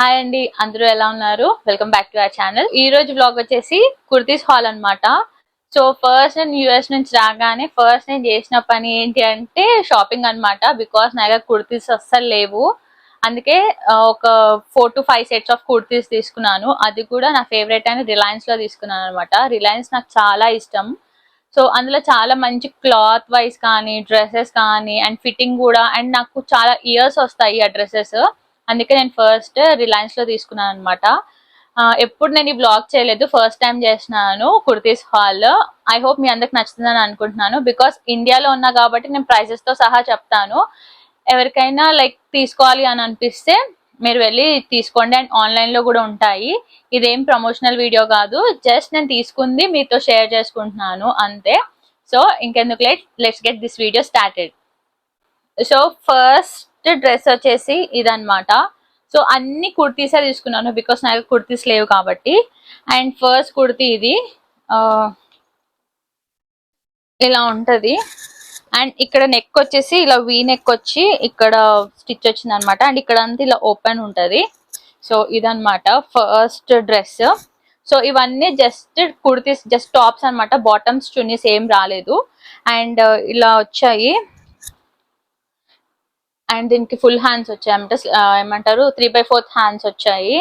Hi అండి, అందరూ ఎలా ఉన్నారు? Welcome back to our channel. ఈ రోజు బ్లాగ్ వచ్చేసి కుర్తీస్ హాల్ అన్నమాట. సో ఫస్ట్ నేను యూఎస్ నుంచి రాగానే ఫస్ట్ నేను చేసిన పని ఏంటి అంటే షాపింగ్ అన్నమాట. బికాస్ నా దగ్గర కుర్తీస్ అస్సలు లేవు. అందుకే ఒక 4 to 5 సెట్స్ ఆఫ్ కుర్తీస్ తీసుకున్నాను. అది కూడా నా ఫేవరెట్ అయిన రిలయన్స్ లో తీసుకున్నాను అనమాట. రిలయన్స్ నాకు చాలా ఇష్టం. సో అందులో చాలా మంచి క్లాత్ వైజ్ కానీ, డ్రెస్సెస్ కానీ అండ్ ఫిట్టింగ్ కూడా, అండ్ నాకు చాలా ఇయర్స్ వస్తాయి ఆ డ్రెస్సెస్. అందుకే నేను ఫస్ట్ రిలయన్స్ లో తీసుకున్నాను అనమాట. ఎప్పుడు నేను ఈ బ్లాగ్ చేయలేదు, ఫస్ట్ టైం చేస్తున్నాను కుర్తీస్ హాల్. ఐ హోప్ మీ అందరికి నచ్చుతుందని అనుకుంటున్నాను. బికాస్ ఇండియాలో ఉన్నా కాబట్టి నేను ప్రైసెస్ తో సహా చెప్తాను. ఎవరికైనా లైక్ తీసుకోవాలి అని అనిపిస్తే మీరు వెళ్ళి తీసుకోండి. అండ్ ఆన్లైన్ లో కూడా ఉంటాయి. ఇదేం ప్రమోషనల్ వీడియో కాదు, జస్ట్ నేను తీసుకుంది మీతో షేర్ చేసుకుంటున్నాను అంతే. సో ఇంకెందుకు let's get this video started. So first dress వచ్చేసి ఇదన్నమాట. సో అన్ని కుర్తీసే తీసుకున్నాను బికాస్ నాకు కుర్తీస్ లేవు కాబట్టి. అండ్ ఫస్ట్ కుర్తీ ఇది ఇలా ఉంటది. అండ్ ఇక్కడ నెక్ వచ్చేసి ఇలా వీ నెక్ వచ్చి ఇక్కడ స్టిచ్ వచ్చింది అనమాట. అండ్ ఇక్కడ అంతా ఇలా ఓపెన్ ఉంటది. సో ఇదన్నమాట ఫస్ట్ డ్రెస్. సో ఇవన్నీ జస్ట్ కుర్తీస్, జస్ట్ టాప్స్ అనమాట. బాటమ్స్ చున్నీస్ ఏం రాలేదు. అండ్ ఇలా వచ్చాయి. అండ్ దీనికి ఫుల్ హ్యాండ్స్ వచ్చాయి అంటే ఏమంటారు 3/4 హ్యాండ్స్ వచ్చాయి.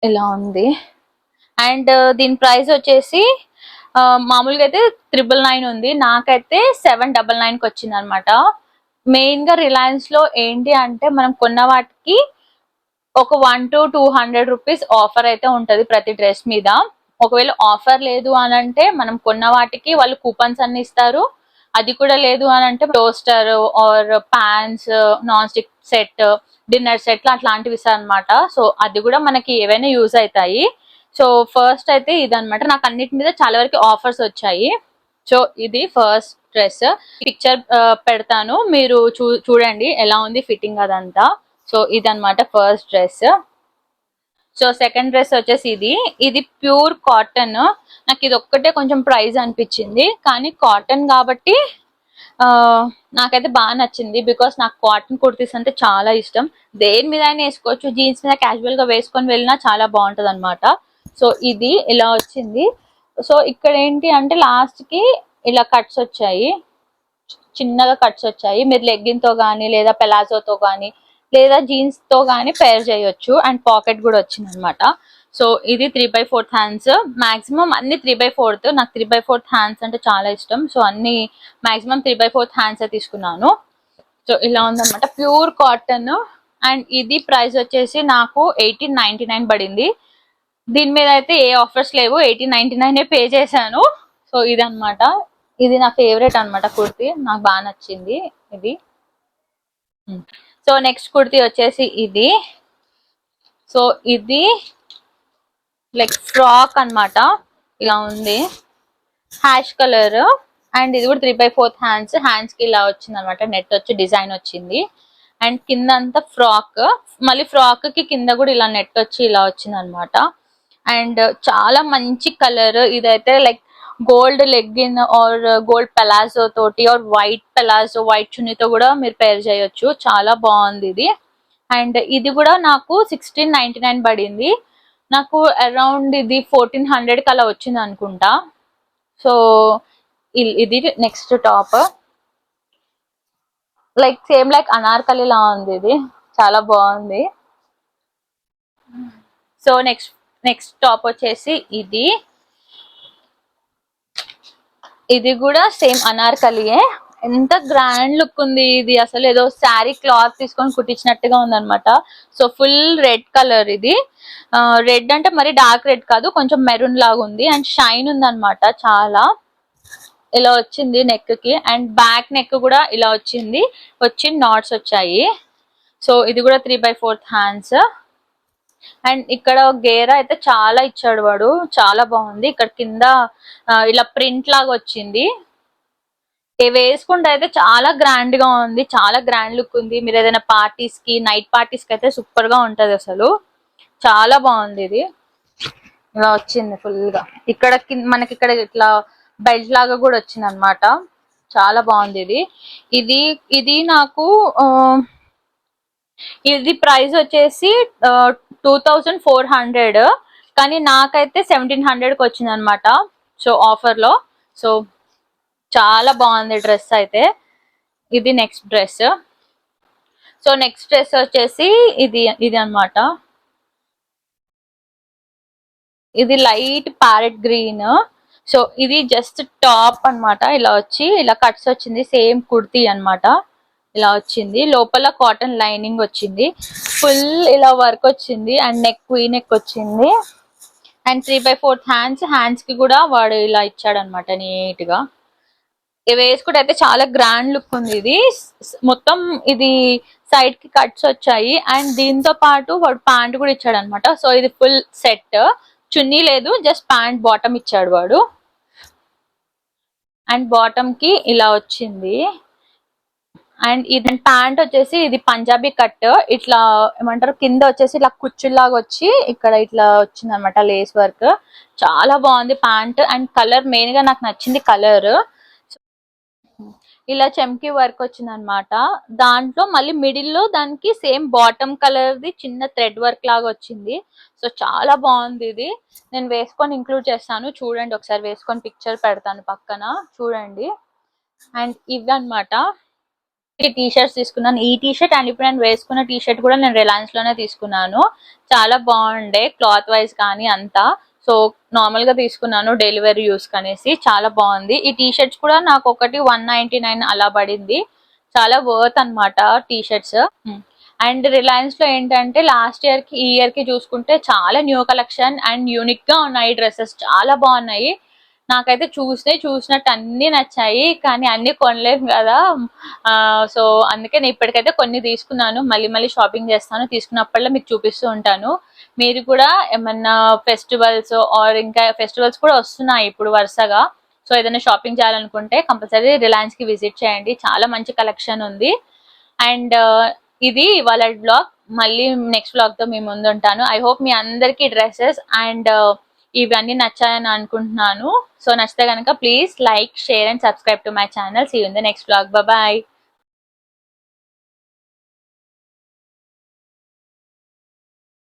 ఇలా ఉంది. అండ్ దీని ప్రైస్ వచ్చేసి మామూలుగా అయితే 999 ఉంది, నాకైతే 799కి వచ్చింది అనమాట. మెయిన్ గా రిలయన్స్ లో ఏంటి అంటే మనం కొన్న వాటికి ఒక 100 to 200 రూపీస్ ఆఫర్ అయితే ఉంటది ప్రతి డ్రెస్ మీద. ఒకవేళ ఆఫర్ లేదు అని అంటే మనం కొన్న వాటికి వాళ్ళు కూపన్స్ అన్ని ఇస్తారు. అది కూడా లేదు అని అంటే toaster or pans, non stick set, dinner set అట్లాంటివి ఇస్తారు అనమాట. సో అది కూడా మనకి ఏవైనా యూజ్ అవుతాయి. సో ఫస్ట్ అయితే ఇదనమాట. నాకు అన్నిటి మీద చాలా వరకు ఆఫర్స్ వచ్చాయి. సో ఇది ఫస్ట్ డ్రెస్. పిక్చర్ పెడతాను, మీరు చూడండి ఎలా ఉంది ఫిట్టింగ్ అదంతా. సో ఇదన్నమాట first dress. So second dress వచ్చేసి ఇది ప్యూర్ కాటన్. నాకు ఇది ఒక్కటే కొంచెం ప్రైస్ అనిపించింది, కానీ కాటన్ కాబట్టి నాకైతే బాగా నచ్చింది. బికాస్ నాకు కాటన్ కుర్తీస్ అంటే చాలా ఇష్టం. దేని మీద అయినా వేసుకోవచ్చు, జీన్స్ మీద క్యాజువల్ గా వేసుకొని వెళ్ళినా చాలా బాగుంటది అనమాట. సో ఇది ఇలా వచ్చింది. సో ఇక్కడ ఏంటి అంటే లాస్ట్ కి ఇలా కట్స్ వచ్చాయి, చిన్నగా కట్స్ వచ్చాయి. మీరు లెగ్గిన్ తో గానీ లేదా పెలాజోతో గానీ లేదా జీన్స్ తో గానీ పేర్ చేయొచ్చు. అండ్ పాకెట్ కూడా వచ్చింది అనమాట. సో ఇది 3/4 హ్యాండ్స్. మాక్సిమం అన్ని 3/4. నాకు 3/4 హ్యాండ్స్ అంటే చాలా ఇష్టం. సో అన్ని మాక్సిమం 3/4 హ్యాండ్స్ తీసుకున్నాను. సో ఇలా ఉందన్నమాట, ప్యూర్ కాటన్. అండ్ ఇది ప్రైస్ వచ్చేసి నాకు 1899 పడింది. దీని మీద అయితే ఏ ఆఫర్స్ లేవు, 1899 పే చేశాను. సో ఇదన్నమాట. ఇది నా ఫేవరెట్ అనమాట కుర్తీ, నాకు బాగా నచ్చింది ఇది. సో నెక్స్ట్ కుర్తీ వచ్చేసి ఇది. సో ఇది లైక్ ఫ్రాక్ అనమాట. ఇలా ఉంది, హ్యాష్ కలర్. అండ్ ఇది కూడా 3/4 హ్యాండ్స్. హ్యాండ్స్ కి ఇలా వచ్చింది అనమాట, నెట్ వచ్చి డిజైన్ వచ్చింది. అండ్ కింద అంతా ఫ్రాక్, మళ్ళీ ఫ్రాక్ కి కింద కూడా ఇలా నెట్ వచ్చి ఇలా వచ్చింది అనమాట. అండ్ చాలా మంచి కలర్. ఇదైతే like gold legging or gold palazzo తోటి ఆర్ వైట్ పెలాజో, వైట్ చున్నీతో కూడా మీరు పేర్ చేయొచ్చు. చాలా బాగుంది ఇది. అండ్ ఇది కూడా నాకు 1699 పడింది. నాకు అరౌండ్ ఇది 1400 అలా వచ్చింది అనుకుంటా. సో ఇది next top. Like same like Anarkali లా ఉంది, ఇది చాలా బాగుంది. సో నెక్స్ట్ టాప్ వచ్చేసి ఇది కూడా సేమ్ అనార్కలియే. ఎంత గ్రాండ్ లుక్ ఉంది ఇది, అసలు ఏదో శారీ క్లాత్ తీసుకొని కుట్టించినట్టుగా ఉందన్నమాట. సో ఫుల్ రెడ్ కలర్ ఇది. రెడ్ అంటే మరి డార్క్ రెడ్ కాదు, కొంచెం మెరూన్ లాగా ఉంది. అండ్ షైన్ ఉంది అనమాట చాలా. ఇలా వచ్చింది నెక్ కి. అండ్ బ్యాక్ నెక్ కూడా ఇలా వచ్చి నాట్స్ వచ్చాయి. సో ఇది కూడా 3/4 హ్యాండ్స్. అండ్ ఇక్కడ గేరా అయితే చాలా ఇచ్చాడు వాడు, చాలా బాగుంది. ఇక్కడ కింద ఇలా ప్రింట్ లాగా వచ్చింది. వేసుకుంటే అయితే చాలా గ్రాండ్ గా ఉంది, చాలా గ్రాండ్ లుక్ ఉంది. మీరు ఏదైనా పార్టీస్ కి, నైట్ పార్టీస్ కి అయితే సూపర్ గా ఉంటది. అసలు చాలా బాగుంది ఇది. ఇలా వచ్చింది ఫుల్ గా. ఇక్కడ మనకి ఇక్కడ ఇట్లా బెల్ట్ లాగా కూడా వచ్చింది అనమాట. చాలా బాగుంది ఇది. ఇది నాకు ఇది ప్రైస్ వచ్చేసి 2400, కానీ నాకైతే 1700కి వచ్చింది అనమాట. సో ఆఫర్ లో. సో చాలా బాగుంది డ్రెస్ అయితే. ఇది next dress. So next dress వచ్చేసి ఇది ఇది అనమాట. ఇది లైట్ ప్యారెట్ గ్రీన్. సో ఇది జస్ట్ టాప్ అన్నమాట. ఇలా వచ్చి ఇలా కట్స్ వచ్చింది, సేమ్ కుర్తీ అన్నమాట. ఇలా వచ్చింది, లోపల కాటన్ లైనింగ్ వచ్చింది, ఫుల్ ఇలా వర్క్ వచ్చింది, అండ్ నెక్ క్వీ నెక్ వచ్చింది, అండ్ 3/4 హ్యాండ్స్ కి కూడా వాడు ఇలా ఇచ్చాడు అనమాట నీట్ గా. ఇవి వేసుకుంటే అయితే చాలా గ్రాండ్ లుక్ ఉంది. ఇది మొత్తం ఇది సైడ్ కి కట్స్ వచ్చాయి, అండ్ దీంతో పాటు వాడు ప్యాంట్ కూడా ఇచ్చాడు అనమాట. సో ఇది ఫుల్ సెట్. చున్నీ లేదు, జస్ట్ ప్యాంట్ బాటమ్ ఇచ్చాడు వాడు, అండ్ బాటమ్ కి ఇలా వచ్చింది. అండ్ ఇది ప్యాంట్ వచ్చేసి ఇది పంజాబీ కట్, ఇట్లా ఏమంటారు కింద వచ్చేసి ఇట్లా కుచ్చులాగా వచ్చి ఇక్కడ ఇట్లా వచ్చింది అనమాట లేస్ వర్క్. చాలా బాగుంది ప్యాంట్, అండ్ కలర్ మెయిన్ గా నాకు నచ్చింది కలర్. ఇలా చెమ్కి వర్క్ వచ్చింది అనమాట. దాంట్లో మళ్ళీ మిడిల్ లో దానికి సేమ్ బాటమ్ కలర్ ది చిన్న థ్రెడ్ వర్క్ లాగా వచ్చింది. సో చాలా బాగుంది ఇది. నేను వేసుకొని ఇంక్లూడ్ చేస్తాను, చూడండి ఒకసారి, వేసుకొని పిక్చర్ పెడతాను పక్కన, చూడండి. అండ్ ఇవి అనమాట. టీ షర్ట్స్ తీసుకున్నాను. ఈ టీ షర్ట్ అండ్ ఇప్పుడు నేను వేసుకున్న టీ షర్ట్ కూడా నేను రిలయన్స్ లోనే తీసుకున్నాను. చాలా బాగుండే క్లాత్ వైజ్ కానీ అంతా. సో నార్మల్ గా తీసుకున్నాను డెలివరీ యూస్ కనేసి. చాలా బాగుంది. ఈ టీ షర్ట్స్ కూడా నాకు ఒకటి 199 అలా పడింది. చాలా వర్త్ అనమాట టీ షర్ట్స్. అండ్ రిలయన్స్ లో ఏంటంటే లాస్ట్ ఇయర్ కి ఈ ఇయర్ కి చూసుకుంటే చాలా న్యూ కలెక్షన్ అండ్ యూనిక్ గా ఉన్నాయి డ్రెస్సెస్, చాలా బాగున్నాయి. నాకైతే చూసినట్టు అన్ని నచ్చాయి, కానీ అన్ని కొనలేము కదా. సో అందుకే నేను ఇప్పటికైతే కొన్ని తీసుకున్నాను. మళ్ళీ షాపింగ్ చేస్తాను, తీసుకున్నప్పుడల్లా మీకు చూపిస్తూ ఉంటాను. మీరు కూడా ఏమన్నా ఫెస్టివల్స్ ఆర్ ఇంకా ఫెస్టివల్స్ కూడా వస్తున్నాయి ఇప్పుడు వరుసగా. సో ఏదైనా షాపింగ్ చేయాలనుకుంటే కంపల్సరీ రిలయన్స్ కి విజిట్ చేయండి, చాలా మంచి కలెక్షన్ ఉంది. అండ్ ఇది ఇవాళ బ్లాగ్. మళ్ళీ నెక్స్ట్ బ్లాగ్ తో మీ ముందు ఉంటాను. ఐ హోప్ మీ అందరికి డ్రెస్సెస్ అండ్ ఇవన్నీ నచ్చాయని అనుకుంటున్నాను. సో నచ్చితే కనుక please like, share and subscribe to my channel. See you in the next blog. Bye.